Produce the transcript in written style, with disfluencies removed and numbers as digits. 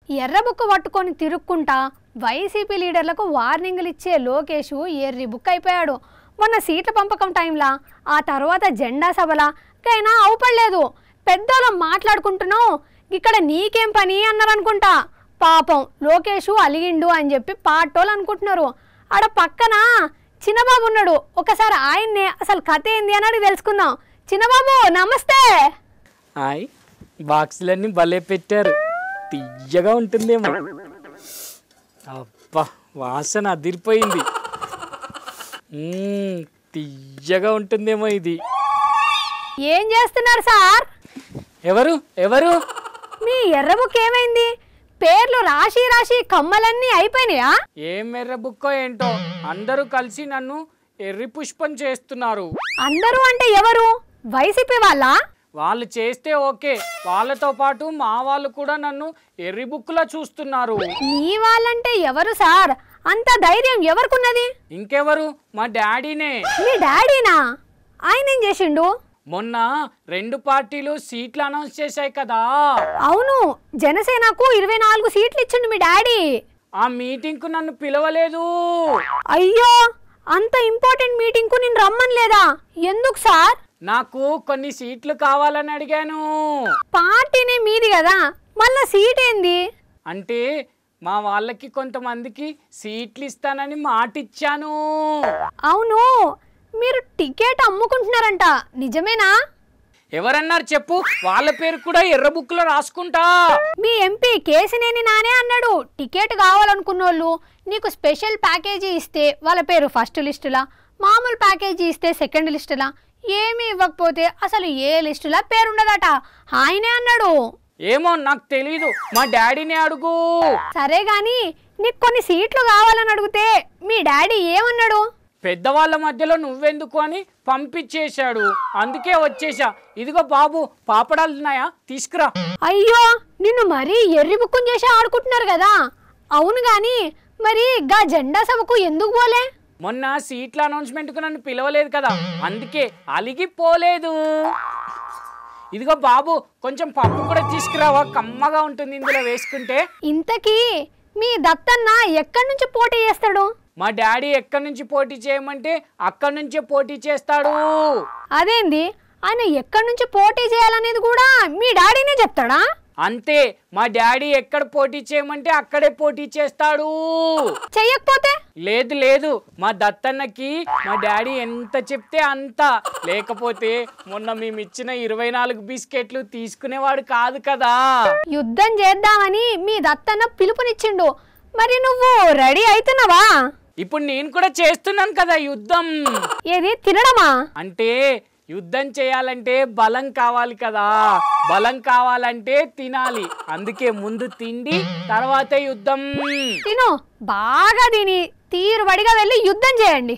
ఎర్ర బుక్క పట్టుకొని తిరుక్కుంటా వైసీపీ లీడర్లకు వార్నింగ్లు ఇచ్చే లోకేష్ ఎర్రి బుక్ అయిపోయాడు. మొన్న సీట్ల పంపకం టైంలా, ఆ తర్వాత జెండా సభలా కైనా అవుపడలేదు. పెద్దోళ్ళం మాట్లాడుకుంటున్నావు, ఇక్కడ నీకేం పని అన్నారనుకుంటా. పాపం లోకేష్ అలిగిండు అని చెప్పి పాటోళ్ళు అనుకుంటున్నారు. ఆడ పక్కన చిన్నబాబు ఉన్నాడు. ఒకసారి ఆయన్నే అసలు కథ ఏంది అని అడిగి తెలుసుకుందాం. చిన్నబాబు నమస్తే. హాయ్, బాక్సులన్నీ భలే పెట్టారు, తియ్యగా ఉంటుందేమో. అబ్బా, వాసన అదిరిపోయింది. తియ్యగా ఉంటుందేమో ఇది. ఏం చేస్తున్నారు సార్? ఎవరు ఎవరు? మీ ఎర్ర బుక్ ఏమైంది? పేర్లు రాసి రాసి కమ్మలన్నీ అయిపోయినాయా? ఏం ఎర్ర బుక్కో ఏంటో, అందరూ కలిసి నన్ను ఎర్రి పుష్పం చేస్తున్నారు. అందరూ అంటే ఎవరు? వైసీపీ వాళ్ళ? వాళ్ళు చేస్తే ఓకే, వాళ్ళతో పాటు మా వాళ్ళు కూడా నన్ను ఎర్రి బుక్కులా చూస్తున్నారు. నీ వాళ్ళంటే ఎవరు సార్? అంత ధైర్యం ఎవరికున్నది? ఇంకెవరు, మా డాడీనే. మీ డాడీనా? ఆయన ఏం చేసిండు? మొన్న 2 పార్టీలు సీట్లు అనౌన్స్ చేశాయి కదా. అవును, జనసేనకు 24 సీట్లు ఇచ్చిండు మీ డాడీ. ఆ మీటింగ్ కు నన్ను పిలవలేదు. అయ్యో, అంత ఇంపార్టెంట్ మీటింగ్ కు నేను రమ్మని లేదా? ఎందుకు సార్? నాకు కొన్ని సీట్లు కావాలని అడిగాను. పార్టీనే మీది కదా, మళ్ళా సీట్ ఏంది? అంటే మా వాళ్ళకి కొంతమందికి సీట్లు ఇస్తానని మాటిచ్చాను. అవును, మీరు టికెట్ అమ్ముకుంటున్నారంట, నిజమేనా? ఎవరన్నారు చెప్పు? వాళ్ళ పేరు కూడా ఎర్ర బుక్లో రాసుకుంటా. మీ ఎంపీ కేసినేని నానే అన్నాడు, టికెట్ కావాలనుకున్నోళ్ళు నీకు స్పెషల్ ప్యాకేజీ ఇస్తే వాళ్ళ పేరు ఫస్ట్ లిస్టులా, మామూలు ప్యాకేజీ ఇస్తే సెకండ్ లిస్టులా, ఏమీ ఇవ్వకపోతే అసలు ఏ లిస్టులా పేరుండదట. ఆయనే అన్నాడు. ఏమో నాకు తెలీదు, మా డాడీని అడుగు. సరే గాని నీకు కొన్ని సీట్లు కావాలని అడిగితే మీ డాడీ ఏమన్నాడు? పెద్దవాళ్ళ మధ్యలో నువ్వెందుకు అని పంపించేశాడు, అందుకే వచ్చేసా. ఇదిగో బాబు, పాపడాలు ఉన్నాయా, తీసుకురా. అయ్యో, నిన్ను మరీ ఎర్రి బుక్కుని చేసి ఆడుకుంటున్నారు కదా. అవును గాని మరి గా జెండా సభకు ఎందుకు పోలే? మొన్న సీట్ల అనౌన్స్మెంట్కు నన్ను పిలవలేదు కదా, అందుకే అలిగిపోలేదు. ఇదిగో బాబు, కొంచెం పప్పు కూడా తీసుకురావా, కమ్మగా ఉంటుంది ఇందులో వేసుకుంటే. ఇంతకీ మీ దత్తన్న ఎక్కడి నుంచి పోటీ చేస్తాడు? మా డాడీ ఎక్కడి నుంచి పోటీ చేయమంటే అక్కడి నుంచే పోటీ చేస్తాడు. అదేంది, ఆయన ఎక్కడి నుంచి పోటీ చేయాలనేది కూడా మీ డాడీనే చెప్తాడా? అంతే, మా డాడీ ఎక్కడ పోటీ చేయమంటే అక్కడే పోటీ చేస్తాడు. చెయ్యకపోతే? లేదు లేదు, మా దత్తన్నకి మా డాడీ ఎంత చెప్తే అంత. లేకపోతే మొన్న మేము ఇచ్చిన 24 బిస్కెట్లు తీసుకునేవాడు కాదు కదా. యుద్ధం చేద్దామని మీ దత్తన్న పిలుపునిచ్చిండు, మరి నువ్వు రెడీ అవుతున్నావా? ఇప్పుడు నేను కూడా చేస్తున్నాను కదా యుద్ధం. ఏది, తినడమా? అంటే యుద్ధం చేయాలంటే బలం కావాలి కదా, బలం కావాలంటే తినాలి. అందుకే ముందు తిండి, తర్వాత యుద్ధం. తిను, బాగా తిని తీరుబడిగా వెళ్ళి యుద్ధం చేయండి.